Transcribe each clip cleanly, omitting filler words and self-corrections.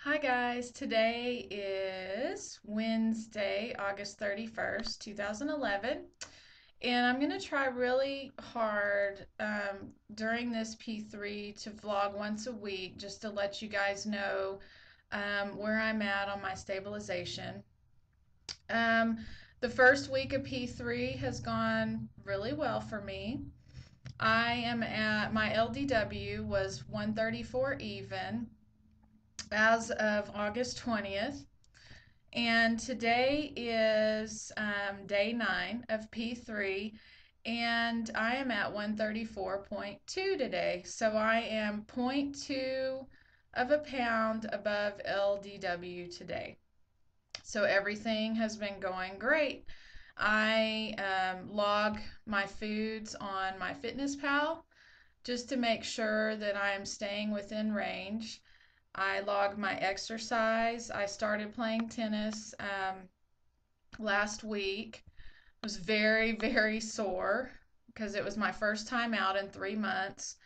Hi guys, today is Wednesday, August 31st, 2011, and I'm going to try really hard during this P3 to vlog once a week just to let you guys know where I'm at on my stabilization. Um, the first week of P3 has gone really well for me. I am at my LDW was 134 even as of August 20th. And today is day 9 of P3, and I am at 134.2 today. So I am zero point 0.2 of a pound above LDW today. So everything has been going great. I log my foods on my Fitness Pal just to make sure that I am staying within range. I log my exercise. I started playing tennis last week. I was very, very sore because it was my first time out in 3 months.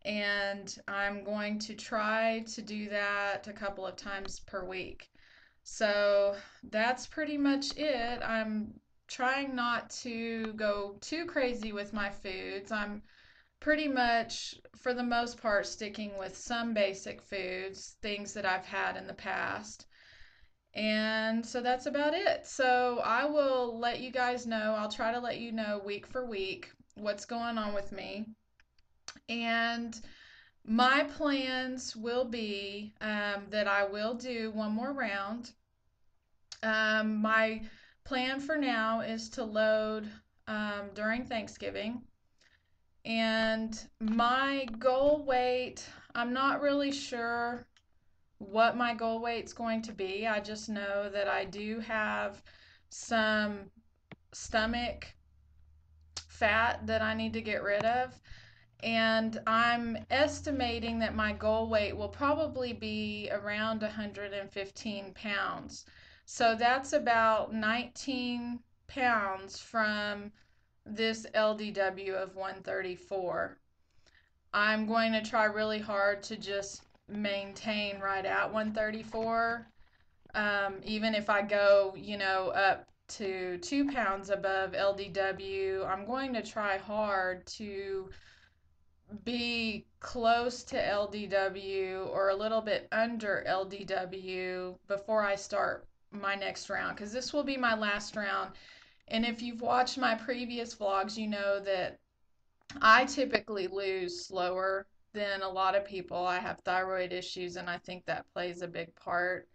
And I'm going to try to do that a couple of times per week. So that's pretty much it. I'm trying not to go too crazy with my foods. I'm pretty much, for the most part, sticking with some basic foods, things that I've had in the past. And so that's about it. So I will let you guys know. I'll try to let you know week for week what's going on with me. And my plans will be that I will do one more round. My plan for now is to load during Thanksgiving. And my goal weight, I'm not really sure what my goal weight's going to be. I just know that I do have some stomach fat that I need to get rid of. And I'm estimating that my goal weight will probably be around 115 pounds. So that's about 19 pounds from this LDW of 134. I'm going to try really hard to just maintain right at 134. Even if I go, up to 2 pounds above LDW, I'm going to try hard to be close to LDW or a little bit under LDW before I start my next round, because this will be my last round. And if you've watched my previous vlogs, you know that I typically lose slower than a lot of people. I have thyroid issues, and I think that plays a big part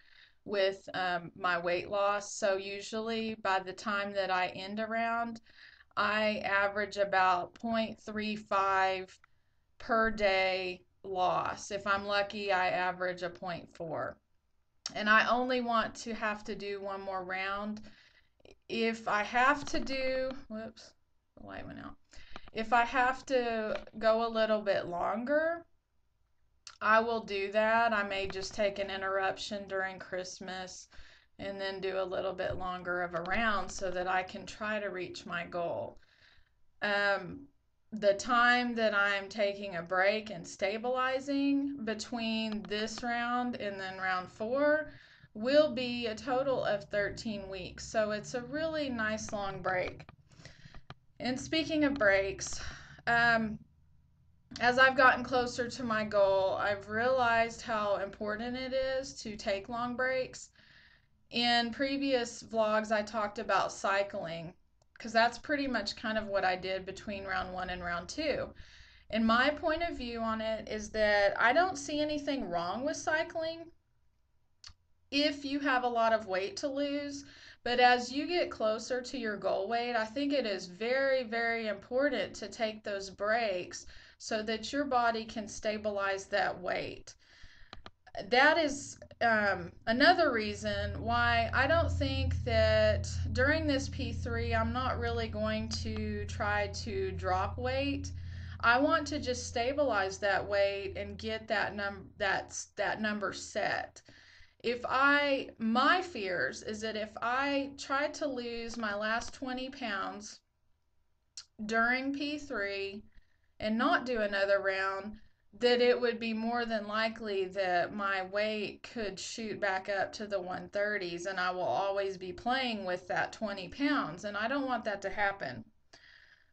with my weight loss. So usually by the time that I end a round, I average about 0.35 per day loss. If I'm lucky, I average a zero point 0.4. And I only want to have to do one more round. If I have to do, whoops, the light went out. If I have to go a little bit longer, I will do that. I may just take an interruption during Christmas and then do a little bit longer of a round so that I can try to reach my goal. The time that I'm taking a break and stabilizing between this round and then round 4 will be a total of 13 weeks. So it's a really nice long break. And speaking of breaks, as I've gotten closer to my goal, I've realized how important it is to take long breaks. In previous vlogs, I talked about cycling because that's pretty much kind of what I did between round 1 and round 2. And my point of view on it is that I don't see anything wrong with cycling if you have a lot of weight to lose. But as you get closer to your goal weight, I think it is very, very important to take those breaks so that your body can stabilize that weight. That is another reason why I don't think that during this P3 I'm not really going to try to drop weight. I want to just stabilize that weight and get that number set. My fears is that if I try to lose my last 20 pounds during P3 and not do another round, that it would be more than likely that my weight could shoot back up to the 130s and I will always be playing with that 20 pounds. And I don't want that to happen.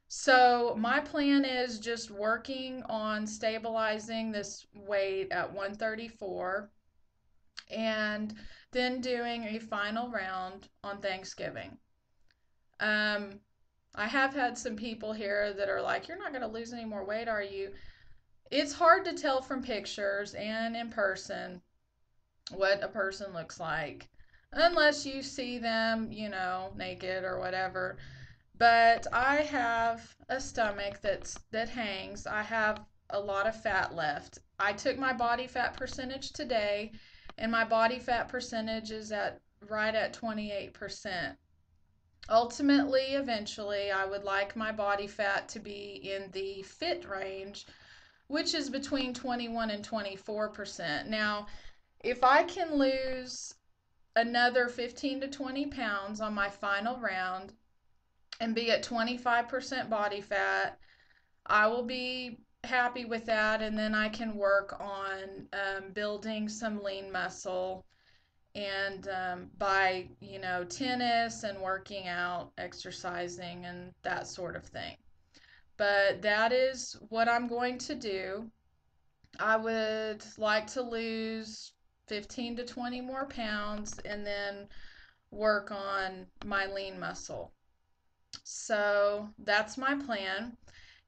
So, my plan is just working on stabilizing this weight at 134 and then doing a final round on Thanksgiving. Um, I have had some people here that are like, "You're not going to lose any more weight, are you?" It's hard to tell from pictures and in person what a person looks like unless you see them, naked or whatever. But I have a stomach that hangs. I have a lot of fat left. I took my body fat percentage today, and my body fat percentage is at right at 28%. Ultimately, eventually, I would like my body fat to be in the fit range, which is between 21 and 24%. Now, if I can lose another 15 to 20 pounds on my final round and be at 25% body fat, I will be happy with that. And then I can work on building some lean muscle and by, tennis and working out, exercising, and that sort of thing. But that is what I'm going to do. I would like to lose 15 to 20 more pounds and then work on my lean muscle. So that's my plan.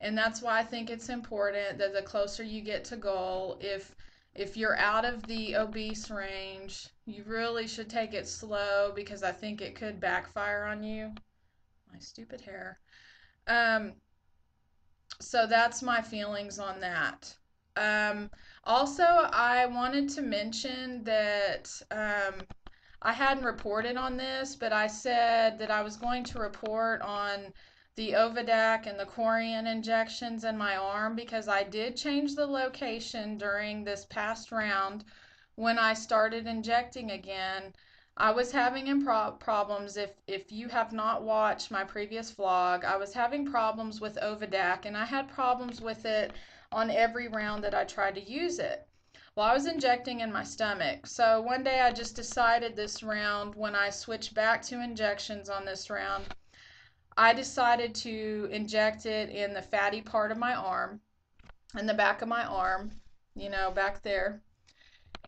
And that's why I think it's important that the closer you get to goal, if you're out of the obese range, you really should take it slow because I think it could backfire on you. My stupid hair. Um, so that's my feelings on that. Um, Also, I wanted to mention that I hadn't reported on this, but I said that I was going to report on the Ovidac and the Corian injections in my arm because I did change the location during this past round when I started injecting again. I was having problems. If you have not watched my previous vlog, I was having problems with Ovidac, and I had problems with it on every round that I tried to use it. Well, I was injecting in my stomach. So one day I just decided this round, when I switched back to injections on this round, I decided to inject it in the fatty part of my arm, in the back of my arm, back there.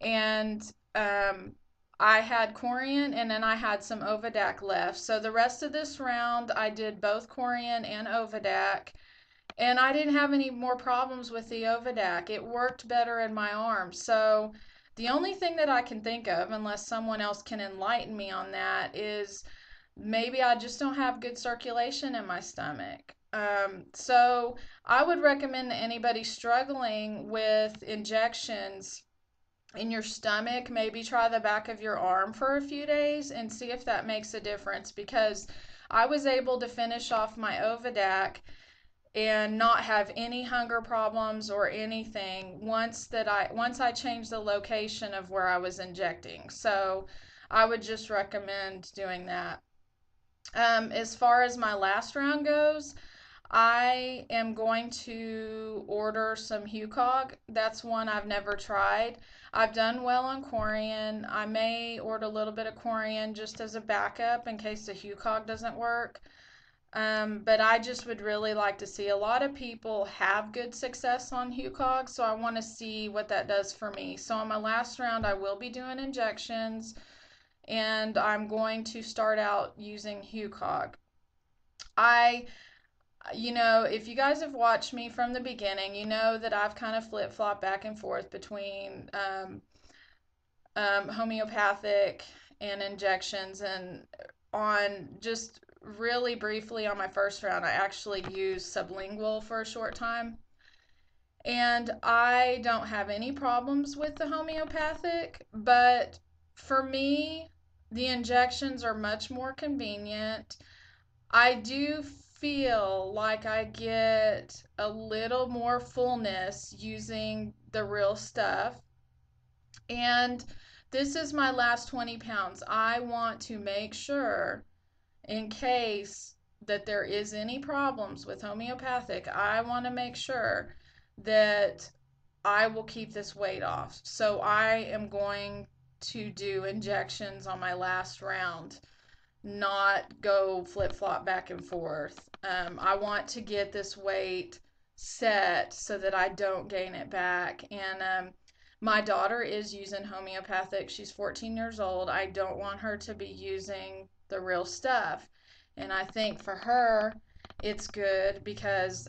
And I had Corian and then I had some Ovidac left. So the rest of this round, I did both Corian and Ovidac. And I didn't have any more problems with the Ovidac. It worked better in my arm. So the only thing that I can think of, unless someone else can enlighten me on that, is maybe I just don't have good circulation in my stomach. So I would recommend that anybody struggling with injections in your stomach, maybe try the back of your arm for a few days and see if that makes a difference, because I was able to finish off my Ovidac and not have any hunger problems or anything once I changed the location of where I was injecting. So I would just recommend doing that. As far as my last round goes, I am going to order some Hucog. That's one I've never tried. I've done well on Corian. I may order a little bit of Corian just as a backup in case the Hucog doesn't work. But I just would really like to see, a lot of people have good success on Hucog, so I want to see what that does for me. So on my last round, I will be doing injections, and I'm going to start out using Hucog. I, if you guys have watched me from the beginning, you know that I've kind of flip-flopped back and forth between homeopathic and injections, and on just really briefly on my first round, I actually used sublingual for a short time. And I don't have any problems with the homeopathic, but for me, the injections are much more convenient. I do feel like I get a little more fullness using the real stuff. And this is my last 20 pounds. I want to make sure, in case that there is any problems with homeopathic, I want to make sure that I will keep this weight off. So I am going to do injections on my last round, not go flip flop back and forth. I want to get this weight set so that I don't gain it back. And my daughter is using homeopathic. She's 14 years old. I don't want her to be using the real stuff. And I think for her, it's good because,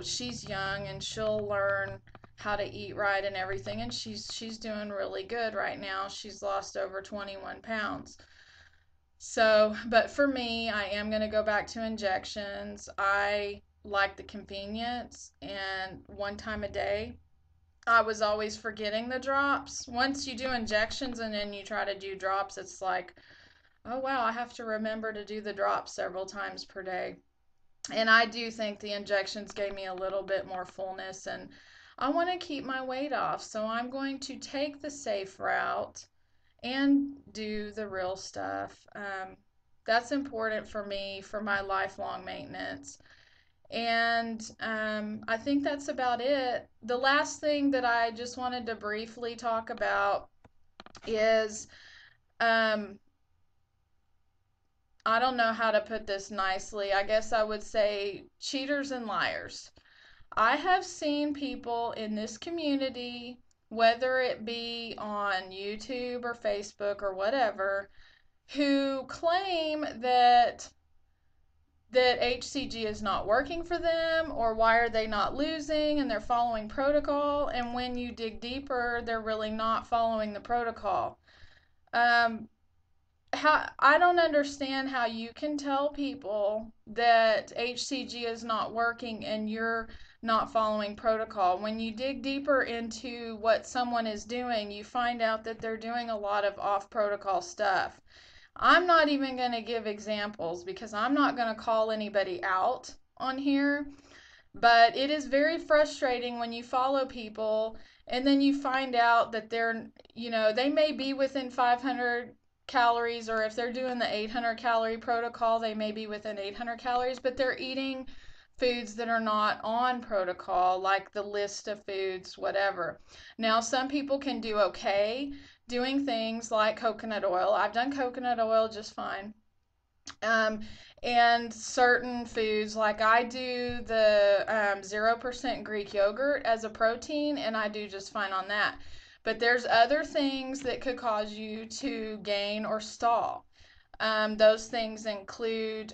she's young and she'll learn how to eat right and everything. And she's doing really good right now. She's lost over 21 pounds. So, but for me, I am going to go back to injections. I like the convenience, and one time a day. I was always forgetting the drops. Once you do injections and then you try to do drops, it's like, oh wow, I have to remember to do the drops several times per day. And I do think the injections gave me a little bit more fullness, and I want to keep my weight off. So I'm going to take the safe route and do the real stuff. That's important for me for my lifelong maintenance. And I think that's about it. The last thing that I just wanted to briefly talk about is um, I don't know how to put this nicely. I guess I would say cheaters and liars. I have seen people in this community, whether it be on YouTube or Facebook or whatever, who claim that HCG is not working for them, or why are they not losing, and they're following protocol, and when you dig deeper, they're really not following the protocol. Um, I don't understand how you can tell people that HCG is not working and you're not following protocol. When you dig deeper into what someone is doing, you find out that they're doing a lot of off protocol stuff. I'm not even going to give examples because I'm not going to call anybody out on here. But it is very frustrating when you follow people and then you find out that they may be within 500 calories, or if they're doing the 800 calorie protocol, they may be within 800 calories, but they're eating foods that are not on protocol, like the list of foods, whatever. Now, some people can do okay doing things like coconut oil. I've done coconut oil just fine. Um, and certain foods, like I do the 0% Greek yogurt as a protein, and I do just fine on that. But there's other things that could cause you to gain or stall. Those things include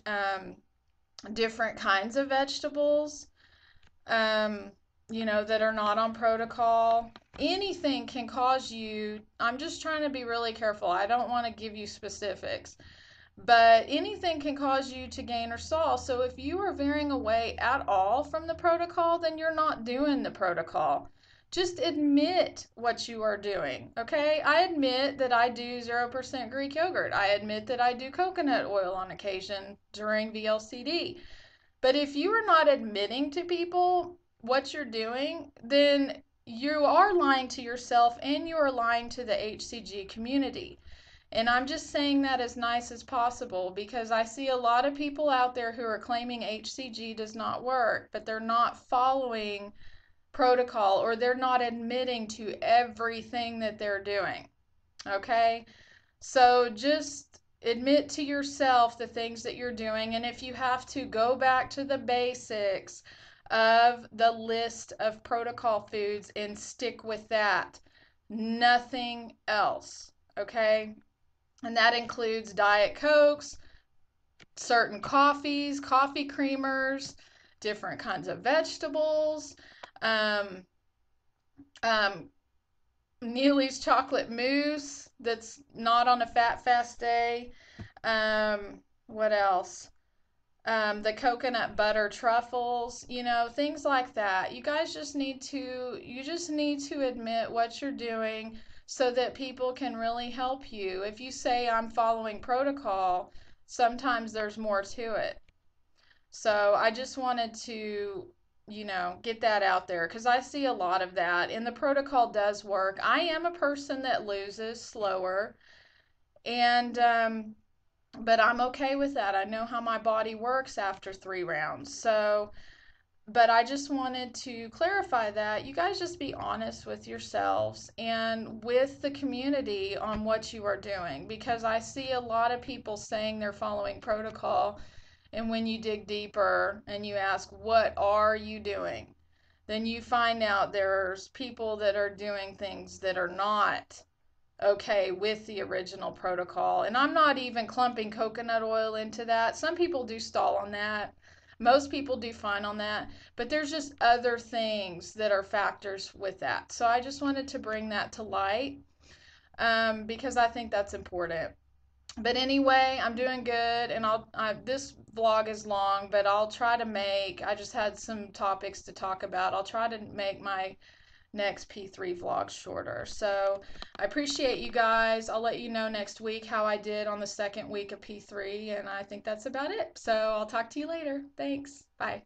different kinds of vegetables, um, that are not on protocol. Anything can cause you, I'm just trying to be really careful. I don't want to give you specifics, but anything can cause you to gain or stall. So if you are veering away at all from the protocol, then you're not doing the protocol. Just admit what you are doing, okay? I admit that I do 0% Greek yogurt. I admit that I do coconut oil on occasion during VLCD. But if you are not admitting to people what you're doing, then you are lying to yourself and you are lying to the HCG community. And I'm just saying that as nice as possible because I see a lot of people out there who are claiming HCG does not work, but they're not following protocol, or they're not admitting to everything that they're doing. Okay? So just admit to yourself the things that you're doing. And if you have to, go back to the basics of the list of protocol foods and stick with that. Nothing else. Okay? And that includes Diet Cokes, certain coffees, coffee creamers, different kinds of vegetables, um, um, Neely's chocolate mousse that's not on a fat fast day. What else? The coconut butter truffles, things like that. You just need to admit what you're doing so that people can really help you. If you say I'm following protocol, sometimes there's more to it. So I just wanted to, get that out there because I see a lot of that, and the protocol does work. I am a person that loses slower, and but I'm okay with that. I know how my body works after 3 rounds. So But I just wanted to clarify that you guys just be honest with yourselves and with the community on what you are doing, because I see a lot of people saying they're following protocol, and when you dig deeper and you ask, what are you doing? Then you find out there's people that are doing things that are not okay with the original protocol. And I'm not even clumping coconut oil into that. Some people do stall on that. Most people do fine on that. But there's just other things that are factors with that. So I just wanted to bring that to light, because I think that's important. But anyway, I'm doing good, and this vlog is long, but I'll try to make, I just had some topics to talk about. I'll try to make my next P3 vlog shorter. So I appreciate you guys. I'll let you know next week how I did on the second week of P3, and I think that's about it. So I'll talk to you later. Thanks. Bye.